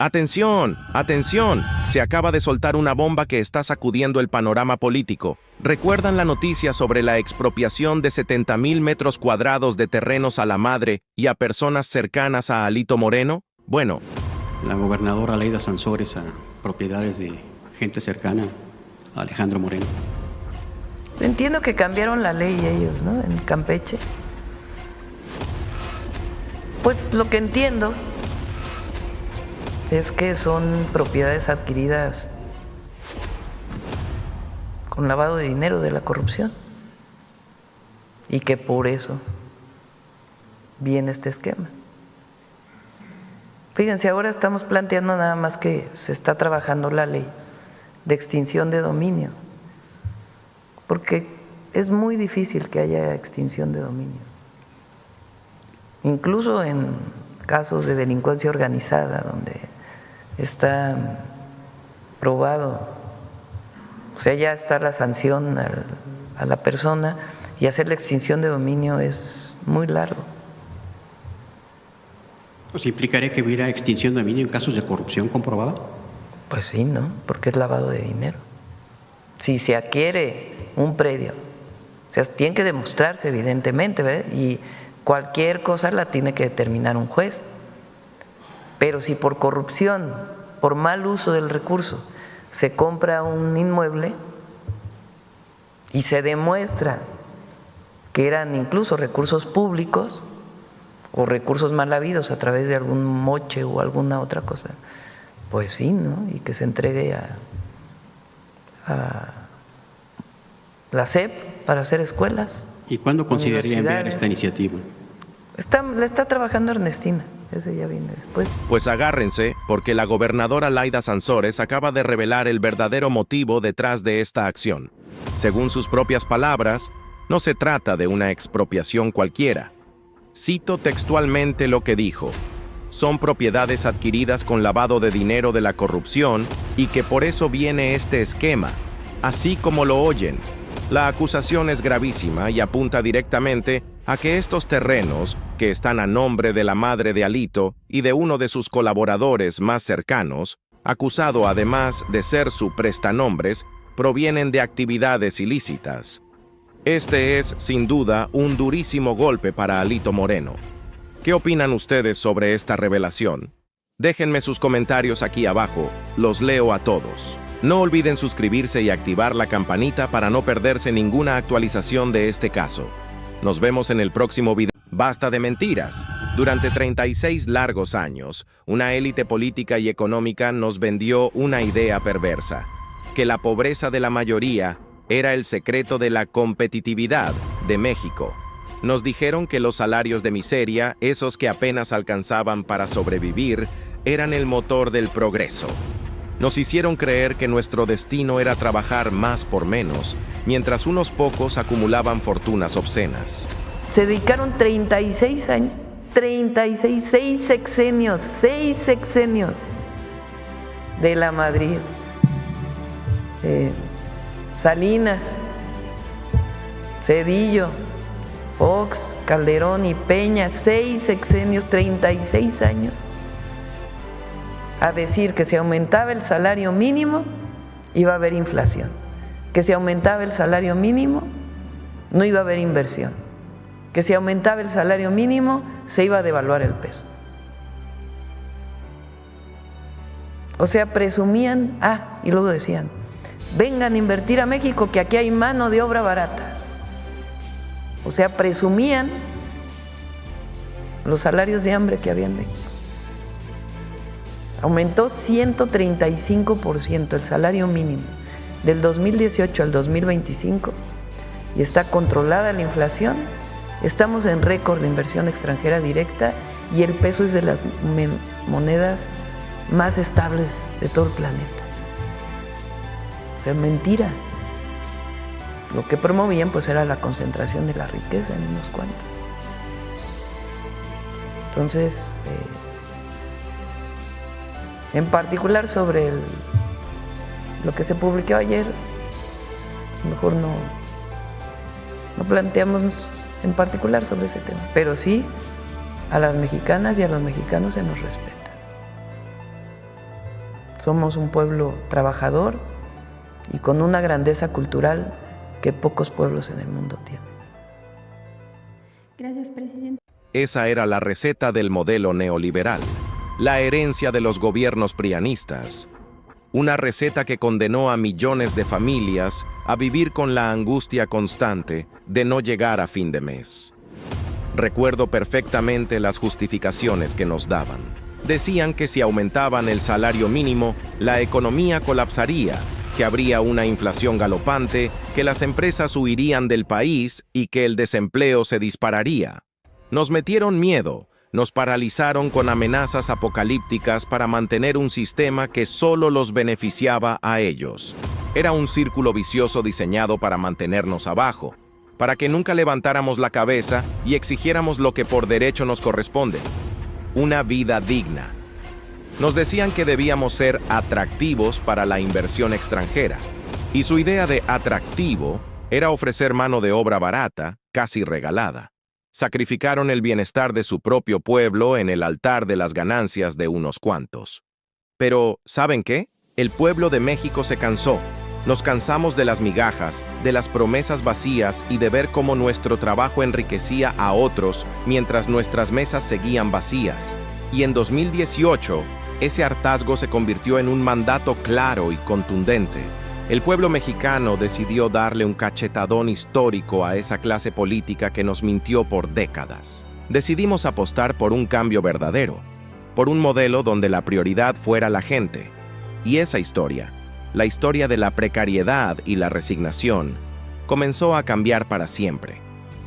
¡Atención! ¡Atención! Se acaba de soltar una bomba que está sacudiendo el panorama político. ¿Recuerdan la noticia sobre la expropiación de 70,000 metros cuadrados de terrenos a la madre y a personas cercanas a Alito Moreno? Bueno. La gobernadora Laida Sansores a propiedades de gente cercana a Alejandro Moreno. Entiendo que cambiaron la ley ellos, ¿no? En Campeche. Pues lo que entiendo es que son propiedades adquiridas con lavado de dinero de la corrupción y que por eso viene este esquema. Fíjense, ahora estamos planteando nada más que se está trabajando la ley de extinción de dominio, porque es muy difícil que haya extinción de dominio. Incluso en casos de delincuencia organizada, donde está probado, o sea, ya está la sanción a la persona, y hacer la extinción de dominio es muy largo. ¿Pues implicaría que hubiera extinción de dominio en casos de corrupción comprobada? Pues sí, ¿no? Porque es lavado de dinero. Si se adquiere un predio, o sea, tiene que demostrarse evidentemente, ¿verdad? Y cualquier cosa la tiene que determinar un juez. Pero si por corrupción, por mal uso del recurso, se compra un inmueble y se demuestra que eran incluso recursos públicos o recursos mal habidos a través de algún moche o alguna otra cosa, pues sí, ¿no? Y que se entregue a la SEP para hacer escuelas. ¿Y cuándo consideraría enviar esta iniciativa? La está trabajando Ernestina, ese ya viene después. Pues agárrense, porque la gobernadora Laida Sansores acaba de revelar el verdadero motivo detrás de esta acción. Según sus propias palabras, no se trata de una expropiación cualquiera. Cito textualmente lo que dijo: son propiedades adquiridas con lavado de dinero de la corrupción y que por eso viene este esquema, así como lo oyen. La acusación es gravísima y apunta directamente a que estos terrenos, que están a nombre de la madre de Alito y de uno de sus colaboradores más cercanos, acusado además de ser su prestanombres, provienen de actividades ilícitas. Este es, sin duda, un durísimo golpe para Alito Moreno. ¿Qué opinan ustedes sobre esta revelación? Déjenme sus comentarios aquí abajo, los leo a todos. No olviden suscribirse y activar la campanita para no perderse ninguna actualización de este caso. Nos vemos en el próximo video. Basta de mentiras. Durante 36 largos años, una élite política y económica nos vendió una idea perversa: que la pobreza de la mayoría era el secreto de la competitividad de México. Nos dijeron que los salarios de miseria, esos que apenas alcanzaban para sobrevivir, eran el motor del progreso. Nos hicieron creer que nuestro destino era trabajar más por menos, mientras unos pocos acumulaban fortunas obscenas. Se dedicaron 36 años, 6 sexenios de la Madrid. Salinas, Zedillo, Fox, Calderón y Peña, 6 sexenios, 36 años, a decir que si aumentaba el salario mínimo iba a haber inflación, que si aumentaba el salario mínimo no iba a haber inversión, que si aumentaba el salario mínimo se iba a devaluar el peso. O sea, presumían, y luego decían: vengan a invertir a México, que aquí hay mano de obra barata. O sea, presumían los salarios de hambre que había en México. Aumentó 135% el salario mínimo del 2018 al 2025 y está controlada la inflación. Estamos en récord de inversión extranjera directa y el peso es de las monedas más estables de todo el planeta. O sea, mentira. Lo que promovían pues era la concentración de la riqueza en unos cuantos. Entonces, en particular sobre lo que se publicó ayer, mejor no planteamos en particular sobre ese tema, pero sí a las mexicanas y a los mexicanos se nos respeta. Somos un pueblo trabajador y con una grandeza cultural que pocos pueblos en el mundo tienen. Gracias, presidente. Esa era la receta del modelo neoliberal, la herencia de los gobiernos prianistas. Una receta que condenó a millones de familias a vivir con la angustia constante de no llegar a fin de mes. Recuerdo perfectamente las justificaciones que nos daban. Decían que si aumentaban el salario mínimo, la economía colapsaría, que habría una inflación galopante, que las empresas huirían del país y que el desempleo se dispararía. Nos metieron miedo, nos paralizaron con amenazas apocalípticas para mantener un sistema que solo los beneficiaba a ellos. Era un círculo vicioso diseñado para mantenernos abajo, para que nunca levantáramos la cabeza y exigiéramos lo que por derecho nos corresponde: una vida digna. Nos decían que debíamos ser atractivos para la inversión extranjera, y su idea de atractivo era ofrecer mano de obra barata, casi regalada. Sacrificaron el bienestar de su propio pueblo en el altar de las ganancias de unos cuantos. Pero, ¿saben qué? El pueblo de México se cansó. Nos cansamos de las migajas, de las promesas vacías y de ver cómo nuestro trabajo enriquecía a otros mientras nuestras mesas seguían vacías. Y en 2018, ese hartazgo se convirtió en un mandato claro y contundente. El pueblo mexicano decidió darle un cachetadón histórico a esa clase política que nos mintió por décadas. Decidimos apostar por un cambio verdadero, por un modelo donde la prioridad fuera la gente. Y esa historia, la historia de la precariedad y la resignación, comenzó a cambiar para siempre.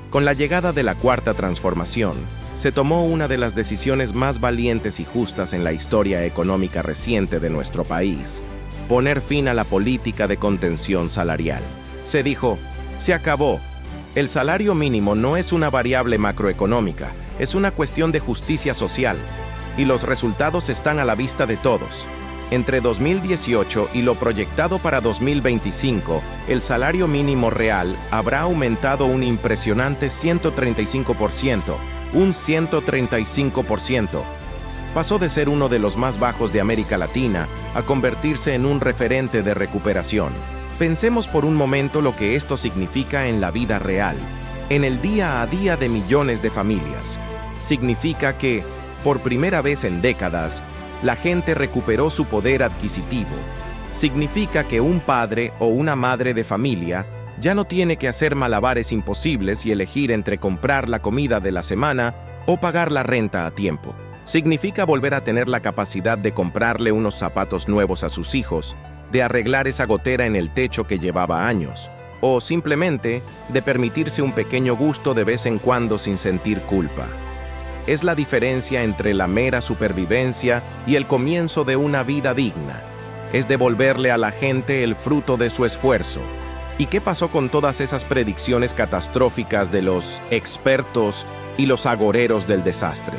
Con la llegada de la Cuarta Transformación, se tomó una de las decisiones más valientes y justas en la historia económica reciente de nuestro país: poner fin a la política de contención salarial. Se dijo: se acabó. El salario mínimo no es una variable macroeconómica, es una cuestión de justicia social. Y los resultados están a la vista de todos. Entre 2018 y lo proyectado para 2025, el salario mínimo real habrá aumentado un impresionante 135%, un 135%. Pasó de ser uno de los más bajos de América Latina a convertirse en un referente de recuperación. Pensemos por un momento lo que esto significa en la vida real, en el día a día de millones de familias. Significa que, por primera vez en décadas, la gente recuperó su poder adquisitivo. Significa que un padre o una madre de familia ya no tiene que hacer malabares imposibles y elegir entre comprar la comida de la semana o pagar la renta a tiempo. Significa volver a tener la capacidad de comprarle unos zapatos nuevos a sus hijos, de arreglar esa gotera en el techo que llevaba años, o simplemente de permitirse un pequeño gusto de vez en cuando sin sentir culpa. Es la diferencia entre la mera supervivencia y el comienzo de una vida digna. Es devolverle a la gente el fruto de su esfuerzo. ¿Y qué pasó con todas esas predicciones catastróficas de los expertos y los agoreros del desastre?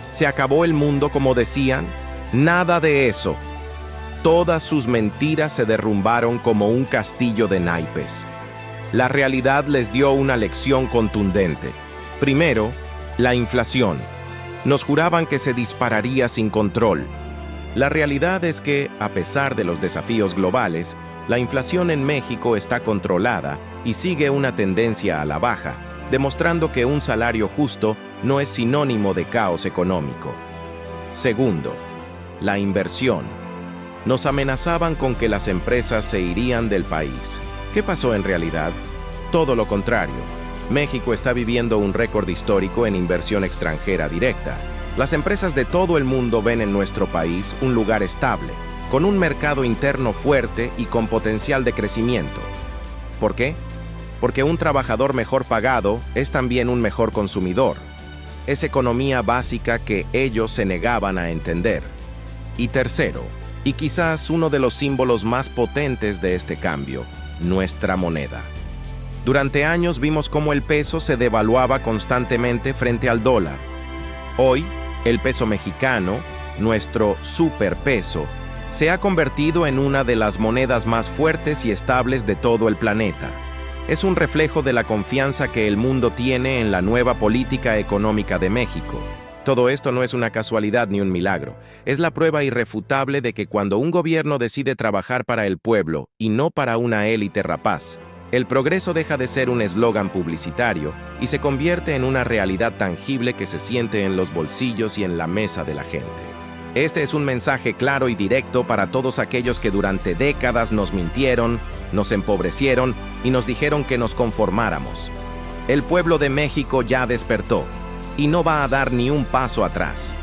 ¿Se acabó el mundo como decían? Nada de eso. Todas sus mentiras se derrumbaron como un castillo de naipes. La realidad les dio una lección contundente. Primero, la inflación. Nos juraban que se dispararía sin control. La realidad es que, a pesar de los desafíos globales, la inflación en México está controlada y sigue una tendencia a la baja, demostrando que un salario justo no es sinónimo de caos económico. Segundo, la inversión. Nos amenazaban con que las empresas se irían del país. ¿Qué pasó en realidad? Todo lo contrario. México está viviendo un récord histórico en inversión extranjera directa. Las empresas de todo el mundo ven en nuestro país un lugar estable, con un mercado interno fuerte y con potencial de crecimiento. ¿Por qué? Porque un trabajador mejor pagado es también un mejor consumidor. Es economía básica que ellos se negaban a entender. Y tercero, y quizás uno de los símbolos más potentes de este cambio, nuestra moneda. Durante años vimos cómo el peso se devaluaba constantemente frente al dólar. Hoy, el peso mexicano, nuestro superpeso, se ha convertido en una de las monedas más fuertes y estables de todo el planeta. Es un reflejo de la confianza que el mundo tiene en la nueva política económica de México. Todo esto no es una casualidad ni un milagro. Es la prueba irrefutable de que cuando un gobierno decide trabajar para el pueblo y no para una élite rapaz, el progreso deja de ser un eslogan publicitario y se convierte en una realidad tangible que se siente en los bolsillos y en la mesa de la gente. Este es un mensaje claro y directo para todos aquellos que durante décadas nos mintieron, nos empobrecieron y nos dijeron que nos conformáramos. El pueblo de México ya despertó y no va a dar ni un paso atrás.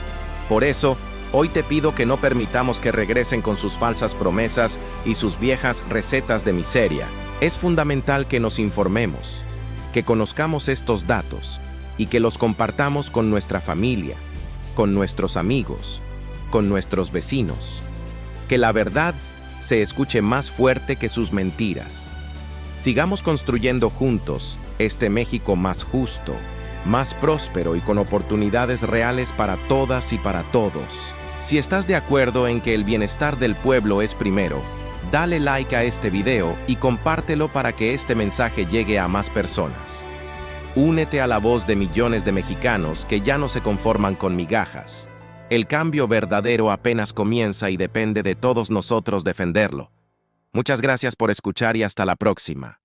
Por eso, hoy te pido que no permitamos que regresen con sus falsas promesas y sus viejas recetas de miseria. Es fundamental que nos informemos, que conozcamos estos datos y que los compartamos con nuestra familia, con nuestros amigos, con nuestros vecinos. Que la verdad se escuche más fuerte que sus mentiras. Sigamos construyendo juntos este México más justo, más próspero y con oportunidades reales para todas y para todos. Si estás de acuerdo en que el bienestar del pueblo es primero, dale like a este video y compártelo para que este mensaje llegue a más personas. Únete a la voz de millones de mexicanos que ya no se conforman con migajas. El cambio verdadero apenas comienza y depende de todos nosotros defenderlo. Muchas gracias por escuchar y hasta la próxima.